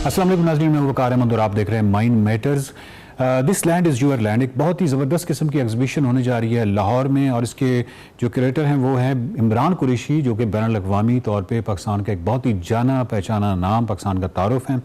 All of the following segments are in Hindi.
अस्सलाम वालेकुम नाज़रीन, मैं वकार अहमद और आप देख रहे हैं mind matters. This land is your land. एक बहुत ही ज़बरदस्त किस्म की एग्जीबिशन होने जा रही है लाहौर में, और इसके जो क्यूरेटर हैं वो हैं इमरान कुरैशी, जो कि बैनुल-अक़वामी तौर पे पाकिस्तान का एक बहुत ही जाना पहचाना नाम, पाकिस्तान का तारुफ है।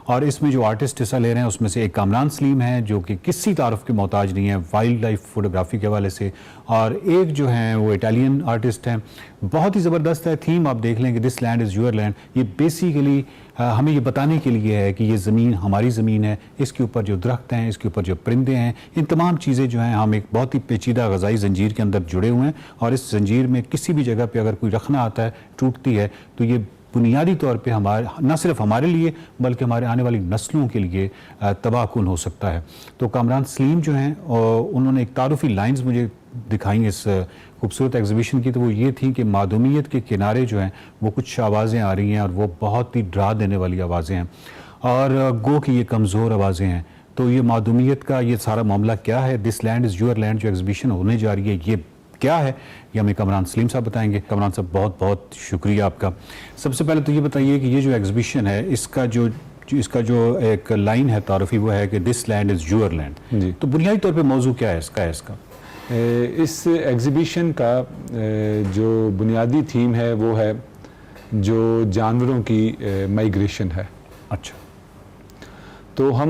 और इसमें जो आर्टिस्ट हिस्सा ले रहे हैं उसमें से एक कामरान सलीम है, जो कि किसी तारुफ के मोहताज नहीं है वाइल्ड लाइफ फोटोग्राफी के हवाले से, और एक जो हैं वो इटालियन आर्टिस्ट हैं। बहुत ही ज़बरदस्त है। थीम आप देख लें कि this land is your land. ये बेसिकली हमें ये बताने के लिए है कि ये ज़मीन हमारी ज़मीन है, इसके ऊपर जो दरख्त हैं, इसके ऊपर जो परिंदे हैं, इन तमाम चीज़ें जो हैं, हम एक बहुत ही पेचीदा ग़ज़ाई ज़ंजीर के अंदर जुड़े हुए हैं। और इस ज़ंजीर में किसी भी जगह पे अगर कोई रखना आता है, टूटती है, तो ये बुनियादी तौर पे हमारे न सिर्फ हमारे लिए बल्कि हमारे आने वाली नस्लों के लिए तबाहकुन हो सकता है। तो कामरान सलीम जो हैं उन्होंने एक तारुफ़ी लाइंस मुझे दिखाई इस खूबसूरत एग्जीबिशन की, तो वो ये थी कि मादूमियत के किनारे जो हैं वो कुछ आवाज़ें आ रही हैं और वो बहुत ही डरा देने वाली आवाज़ें हैं, और गो कि ये कमज़ोर आवाज़ें हैं। तो ये मादूमियत का ये सारा मामला क्या है, this land is your land जो एग्जीबिशन होने जा रही है, ये क्या है, ये हमें कामरान सलीम साहब बताएंगे। कामरान साहब, बहुत बहुत शुक्रिया आपका। सबसे पहले तो ये बताइए कि ये जो एग्जीबिशन है, इसका जो एक लाइन है तारुफी, वो है कि this land is your land. तो बुनियादी तौर पे मौजू क्या है इसका? इस एग्ज़िबिशन का जो बुनियादी थीम है वो है जो जानवरों की माइग्रेशन है। अच्छा। तो हम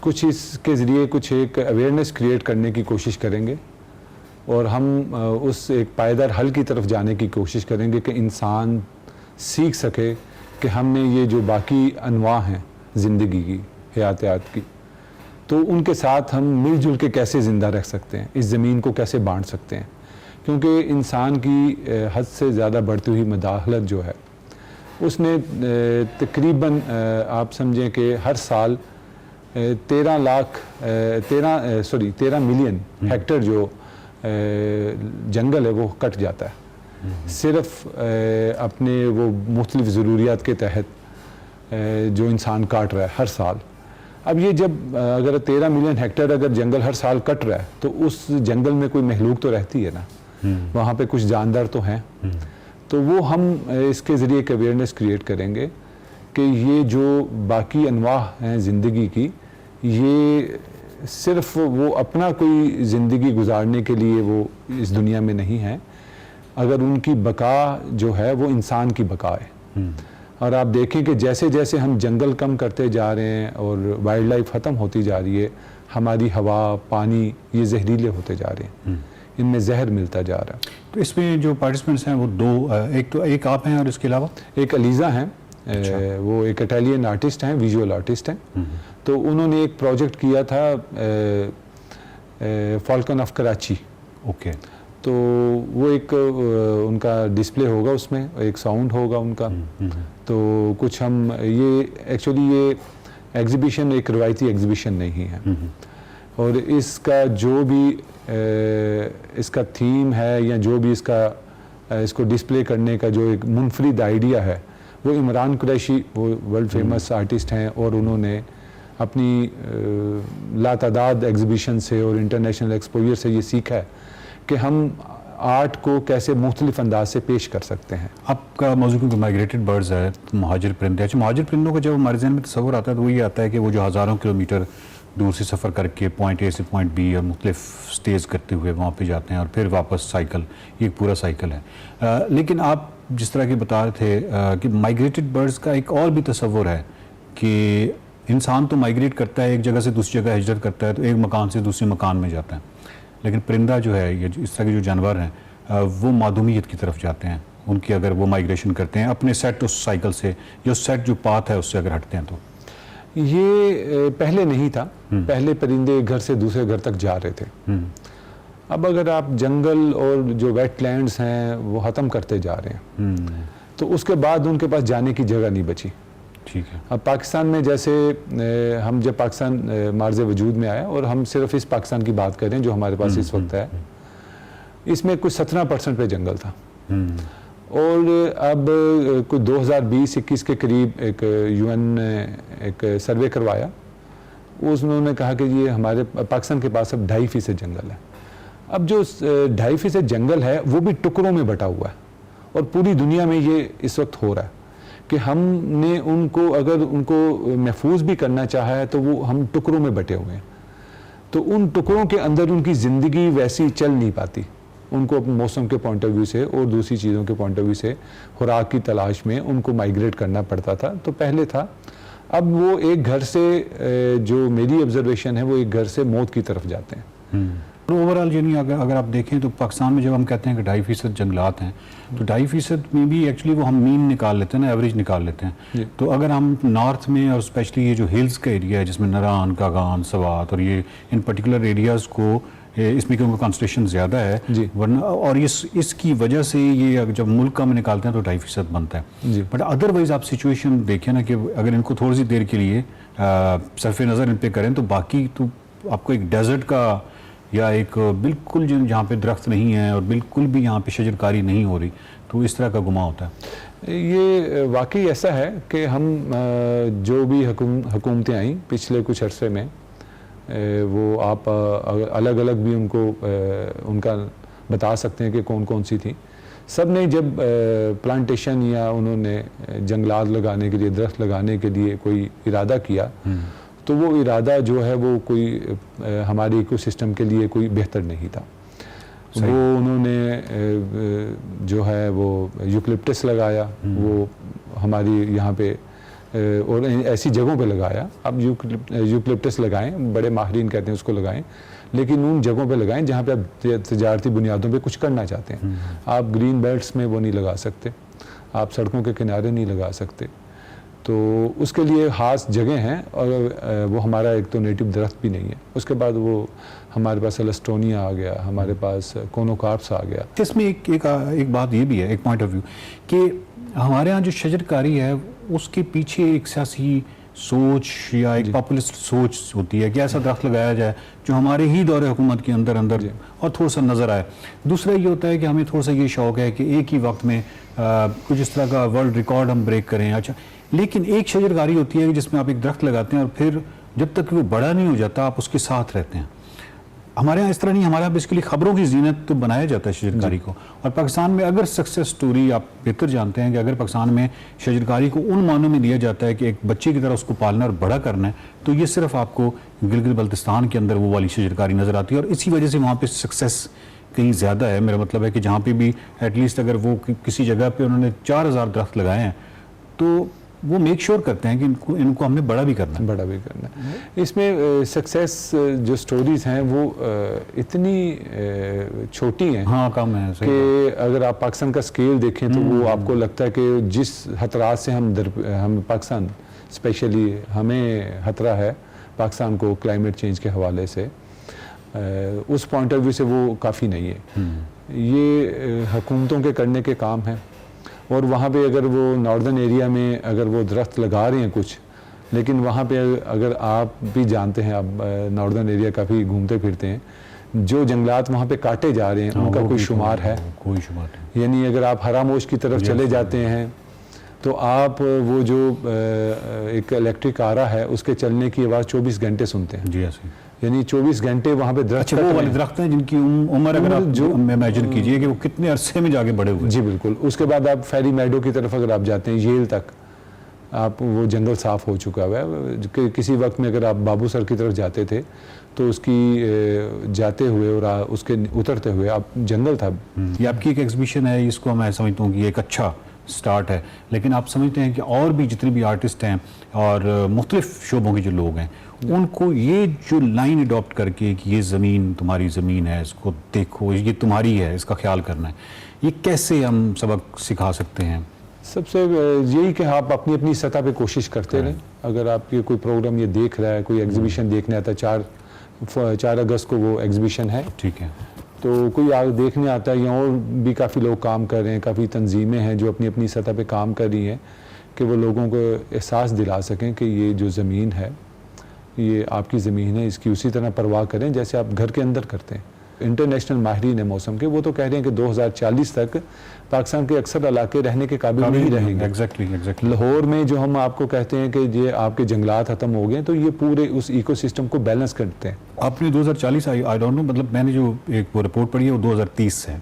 कुछ इसके ज़रिए कुछ एक अवेयरनेस क्रिएट करने की कोशिश करेंगे, और हम उस एक पायदार हल की तरफ जाने की कोशिश करेंगे कि इंसान सीख सके कि हमने ये जो बाकी अनवा हैं ज़िंदगी की, हयात की, तो उनके साथ हम मिलजुल के कैसे ज़िंदा रह सकते हैं, इस ज़मीन को कैसे बांट सकते हैं। क्योंकि इंसान की हद से ज़्यादा बढ़ती हुई मदाखलत जो है, उसने तकरीबन आप समझें कि हर साल 13 मिलियन हेक्टर जो जंगल है वो कट जाता है, सिर्फ अपने वो मुख्तलिफ ज़रूरियात के तहत जो इंसान काट रहा है हर साल। अब ये जब अगर 13 मिलियन हेक्टेयर अगर जंगल हर साल कट रहा है, तो उस जंगल में कोई महलूक तो रहती है ना, वहाँ पे कुछ जानदार तो हैं। तो वो हम इसके ज़रिए एक अवेयरनेस क्रिएट करेंगे कि ये जो बाकी अनवाह हैं ज़िंदगी की, ये सिर्फ वो अपना कोई ज़िंदगी गुजारने के लिए वो इस दुनिया में नहीं है, अगर उनकी बका जो है वो इंसान की बका है। और आप देखें कि जैसे जैसे हम जंगल कम करते जा रहे हैं और वाइल्ड लाइफ ख़त्म होती जा रही है, हमारी हवा पानी ये जहरीले होते जा रहे हैं, इनमें जहर मिलता जा रहा है। तो इसमें जो पार्टिसिपेंट्स हैं वो दो, एक आप हैं और इसके अलावा एक अलीज़ा हैं। अच्छा। वो एक इटालियन आर्टिस्ट हैं, विजुअल आर्टिस्ट हैं। तो उन्होंने एक प्रोजेक्ट किया था फॉल्कन ऑफ कराची। ओके। तो वो एक उनका डिस्प्ले होगा, उसमें एक साउंड होगा उनका। तो कुछ हम ये एक्चुअली ये एग्जीबिशन एक रवायती एग्जीबिशन नहीं है, और इसका जो भी इसका थीम है या जो भी इसको डिस्प्ले करने का जो एक मुनफरिद आइडिया है, वो इमरान कुरैशी, वो वर्ल्ड फेमस आर्टिस्ट हैं, और उन्होंने अपनी लातादाद एग्जीबिशन से और इंटरनेशनल एक्सपोजर से ये सीखा है कि हम आर्ट को कैसे मुख्तलिफ अंदाज से पेश कर सकते हैं। आपका मौजूद क्योंकि माइग्रेटेड बर्ड्स है, मुहाजिर परिंदे। अच्छा, मुहाजिर परिंदों का जब हमारे जहन में तस्वर आता है तो वो ये आता है कि वो जो हज़ारों किलोमीटर दूर से सफ़र करके पॉइंट ए से पॉइंट बी और मुख्तलिफ स्टेज करते हुए वहाँ पे जाते हैं और फिर वापस साइकिल, ये एक पूरा साइकिल है। लेकिन आप जिस तरह की बता रहे थे कि माइग्रेटेड बर्ड्स का एक और भी तस्वर है कि इंसान तो माइग्रेट करता है, एक जगह से दूसरी जगह हिजरत करता है, तो एक मकान से दूसरे मकान में जाता है, लेकिन परिंदा जो है, ये इस तरह के जो जानवर हैं वो मादूमियत की तरफ जाते हैं। उनकी अगर वो माइग्रेशन करते हैं अपने सेट उस साइकिल से, या सेट जो पाथ है उससे अगर हटते हैं, तो ये पहले नहीं था। पहले परिंदे एक घर से दूसरे घर तक जा रहे थे। अब अगर आप जंगल और जो वेटलैंड्स हैं वो ख़त्म करते जा रहे हैं, तो उसके बाद उनके पास जाने की जगह नहीं बची। ठीक है। अब पाकिस्तान में जैसे हम जब पाकिस्तान मार्ज़े वजूद में आया, और हम सिर्फ इस पाकिस्तान की बात करें जो हमारे पास इस वक्त है, इसमें कुछ 17% पे जंगल था, और अब कुछ 2020-21 के करीब एक UN ने एक सर्वे करवाया, उसने कहा कि ये हमारे पाकिस्तान के पास अब 2.5% जंगल है। अब जो 2.5% जंगल है वो भी टुकड़ों में बटा हुआ है, और पूरी दुनिया में ये इस वक्त हो रहा है कि हमने उनको अगर उनको महफूज भी करना चाहा है तो वो हम टुकड़ों में बटे हुए हैं, तो उन टुकड़ों के अंदर उनकी ज़िंदगी वैसी चल नहीं पाती। उनको मौसम के पॉइंट ऑफ व्यू से और दूसरी चीज़ों के पॉइंट ऑफ व्यू से खुराक की तलाश में उनको माइग्रेट करना पड़ता था। तो पहले था, अब वो एक घर से जो मेरी ऑब्जर्वेशन है वो एक घर से मौत की तरफ जाते हैं। ओवरऑल यानी अगर आप देखें तो पाकिस्तान में जब हम कहते हैं कि 2.5% जंगलात हैं, तो 2.5% में भी एक्चुअली वो हम मीन निकाल लेते हैं ना, एवरेज निकाल लेते हैं। तो अगर हम नॉर्थ में और स्पेशली ये जो हिल्स का एरिया है जिसमें नरान, कागान, सवात और ये इन पर्टिकुलर एरियाज़ को इसमें क्योंकि कॉन्सेंट्रेशन ज़्यादा है वरना, और इसकी वजह से ये जब मुल्क का में निकालते हैं तो 2.5% बनता है। बट अदरवाइज़ आप सिचुएशन देखें ना कि अगर इनको थोड़ी सी देर के लिए सरफ़े नज़र इन पे करें तो बाकी तो आपको एक डेजर्ट का या एक बिल्कुल जहाँ पे दरख्त नहीं है और बिल्कुल भी यहाँ पे शजरकारी नहीं हो रही, तो इस तरह का गुमा होता है। ये वाकई ऐसा है कि हम जो भी हुकूमतें आई पिछले कुछ अरसे में, वो आप अलग अलग भी उनको उनका बता सकते हैं कि कौन कौन सी थी। सब ने जब प्लांटेशन या उन्होंने जंगलात लगाने के लिए, दरख्त लगाने के लिए कोई इरादा किया, तो वो इरादा जो है वो कोई हमारे इकोसिस्टम के लिए कोई बेहतर नहीं था। वो उन्होंने जो है वो यूकलिप्टस लगाया, वो हमारी यहाँ पे और ऐसी जगहों पे लगाया। अब यूकलिप्टस लगाएं, बड़े माहिरीन कहते हैं उसको लगाएं, लेकिन उन जगहों पे लगाएं जहाँ पे आप तजारती बुनियादों पे कुछ करना चाहते हैं। आप ग्रीन बेल्ट्स में वो नहीं लगा सकते, आप सड़कों के किनारे नहीं लगा सकते, तो उसके लिए ख़ास जगह हैं। और वो हमारा एक तो नेटिव दरख्त भी नहीं है। उसके बाद वो हमारे पास एलस्टोनिया आ गया, हमारे पास कोनोकार्प्स आ गया। इसमें एक बात ये भी है, एक पॉइंट ऑफ व्यू कि हमारे यहाँ जो शजरकारी है उसके पीछे एक सियासी सोच या एक पॉपुलिस्ट सोच होती है कि ऐसा दरख्त लगाया जाए जो हमारे ही दौरे हुकूमत के अंदर और थोड़ा सा नज़र आए। दूसरा ये होता है कि हमें थोड़ा सा ये शौक़ है कि एक ही वक्त में कुछ इस तरह का वर्ल्ड रिकॉर्ड हम ब्रेक करें। अच्छा, लेकिन एक शजरकारी होती है कि जिसमें आप एक दरख्त लगाते हैं और फिर जब तक वो बड़ा नहीं हो जाता आप उसके साथ रहते हैं। हमारे यहाँ इस तरह नहीं, हमारे यहाँ बेसिकली खबरों की जीनत तो बनाया जाता है शजरकारी को। और पाकिस्तान में अगर सक्सेस स्टोरी आप बेहतर जानते हैं कि अगर पाकिस्तान में शजरकारी को उन मानों में दिया जाता है कि एक बच्चे की तरह उसको पालना और बड़ा करना है, तो ये सिर्फ आपको गिलगित बल्तिस्तान के अंदर वो वाली शजरकारी नज़र आती है। और इसी वजह से वहाँ पर सक्सेस कहीं ज़्यादा है। मेरा मतलब है कि जहाँ पे भी एटलीस्ट अगर वो किसी जगह पे उन्होंने 4000 दरख्त लगाए हैं तो वो मेक श्योर करते हैं कि इनको हमने बड़ा भी करना है। इसमें सक्सेस जो स्टोरीज हैं वो इतनी छोटी हैं, हाँ कम है कि अगर आप पाकिस्तान का स्केल देखें तो वो आपको लगता है कि जिस खतरात से हम पाकिस्तान स्पेशली हमें खतरा है पाकिस्तान को क्लाइमेट चेंज के हवाले से, उस पॉइंट ऑफ व्यू से वो काफ़ी नहीं है। ये हुकूमतों के करने के काम हैं। और वहाँ पे अगर वो नॉर्दर्न एरिया में अगर वो दरख्त लगा रहे हैं कुछ, लेकिन वहाँ पे अगर आप भी जानते हैं, आप नॉर्दर्न एरिया काफ़ी घूमते फिरते हैं, जो जंगलात वहाँ पे काटे जा रहे हैं उनका कोई शुमार है? कोई शुमार नहीं। यानी अगर आप हरामोश की तरफ चले जाते हैं तो आप वो जो एक इलेक्ट्रिक आ रहा है उसके चलने की आवाज़ 24 घंटे सुनते हैं। जी ऐसे, यानी 24 घंटे वहाँ पे दरख्त। अच्छा, वो वाले दरख्त हैं जिनकी उम्र अगर आप जो इमेजिन कीजिए कि वो कितने अरसे में जाके बड़े हुए। जी बिल्कुल। उसके बाद आप फेरी मैडो की तरफ अगर आप जाते हैं, येल तक आप वो जंगल साफ़ हो चुका हुआ है। किसी वक्त में अगर आप बाबूसर की तरफ जाते थे तो उसकी जाते हुए और उसके उतरते हुए आप जंगल था। ये आपकी एक एग्जीबिशन है, इसको मैं समझता हूँ कि एक अच्छा स्टार्ट है, लेकिन आप समझते हैं कि और भी जितने भी आर्टिस्ट हैं और मुख्तलिफ शोबों के जो लोग हैं उनको ये जो लाइन अडॉप्ट करके कि ये ज़मीन तुम्हारी ज़मीन है, इसको देखो, ये तुम्हारी है, इसका ख्याल करना है, ये कैसे हम सबक सिखा सकते हैं? सबसे यही कि आप अपनी अपनी सतह पे कोशिश करते रहें। अगर आपके कोई प्रोग्राम ये देख रहा है, कोई एग्जीबिशन देखने आता है, 4 अगस्त को वो एग्जीबिशन है, ठीक है, तो कोई देखने आता है, या और भी काफ़ी लोग काम कर रहे हैं, काफ़ी तंजीमें हैं जो अपनी अपनी सतह पे काम कर रही हैं कि वो लोगों को एहसास दिला सकें कि ये जो ज़मीन है ये आपकी ज़मीन है, इसकी उसी तरह परवाह करें जैसे आप घर के अंदर करते हैं। इंटरनेशनल माहिरीन है मौसम के, वो तो कह रहे हैं कि 2040 तक पाकिस्तान के अक्सर इलाके रहने के काबिल नहीं रहेंगे। एग्जैक्टली। लाहौर में जो हम आपको कहते हैं कि ये आपके जंगलात ख़त्म हो गए, तो ये पूरे उस इकोसिस्टम को बैलेंस करते हैं। आपने 2040 आई डोंट नो, मतलब मैंने जो एक वो रिपोर्ट पढ़ी है वो 2030 है।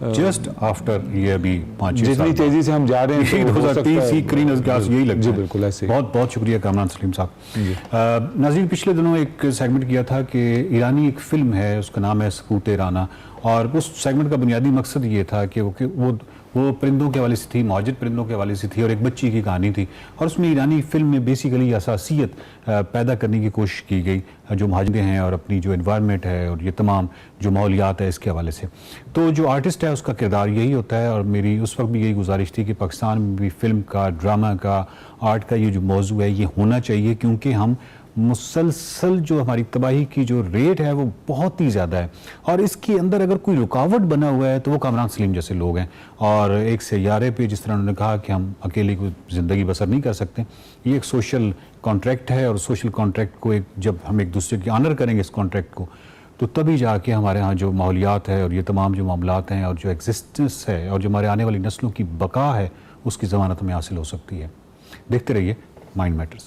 जस्ट आफ्टर ये अभी 5-6 जितनी साल तेजी से हम जा रहे हैं यही तो हो सकता 2030 है- ही ग्रीन गैस यही लगता जी है। बिल्कुल ऐसे ही। बहुत बहुत शुक्रिया कामरान सलीम साहब। नाज़रीन, पिछले दिनों एक सेगमेंट किया था कि ईरानी एक फिल्म है, उसका नाम है सकूत राना, और उस सेगमेंट का बुनियादी मकसद ये था कि वो परिंदों के हवाले से थी, मौजूद परिंदों के हवाले से थी, और एक बच्ची की कहानी थी, और उसमें ईरानी फिल्म में बेसिकली असासियत पैदा करने की कोशिश की गई जो महाजरे हैं और अपनी जो एनवायरनमेंट है और ये तमाम जो माहौलियात है इसके हवाले से। तो जो आर्टिस्ट है उसका किरदार यही होता है, और मेरी उस वक्त भी यही गुजारिश थी कि पाकिस्तान में भी फिल्म का, ड्रामा का, आर्ट का ये जो मौजू है ये होना चाहिए, क्योंकि हम मुसलसल जो हमारी तबाही की जो रेट है वो बहुत ही ज़्यादा है, और इसके अंदर अगर कोई रुकावट बना हुआ है तो वो कामरान सलीम जैसे लोग हैं। और एक सैयारे पे जिस तरह उन्होंने कहा कि हम अकेले कोई ज़िंदगी बसर नहीं कर सकते, ये एक सोशल कॉन्ट्रैक्ट है, और सोशल कॉन्ट्रैक्ट को जब हम एक दूसरे की ऑनर करेंगे इस कॉन्ट्रैक्ट को, तो तभी जाके हमारे यहाँ जो माहौलियात है और ये तमाम जो मामलात हैं और जो एग्जिस्टेंस है और जो हमारे आने वाली नस्लों की बका है उसकी ज़मानत हमें हासिल हो सकती है। देखते रहिए माइंड मैटर्स।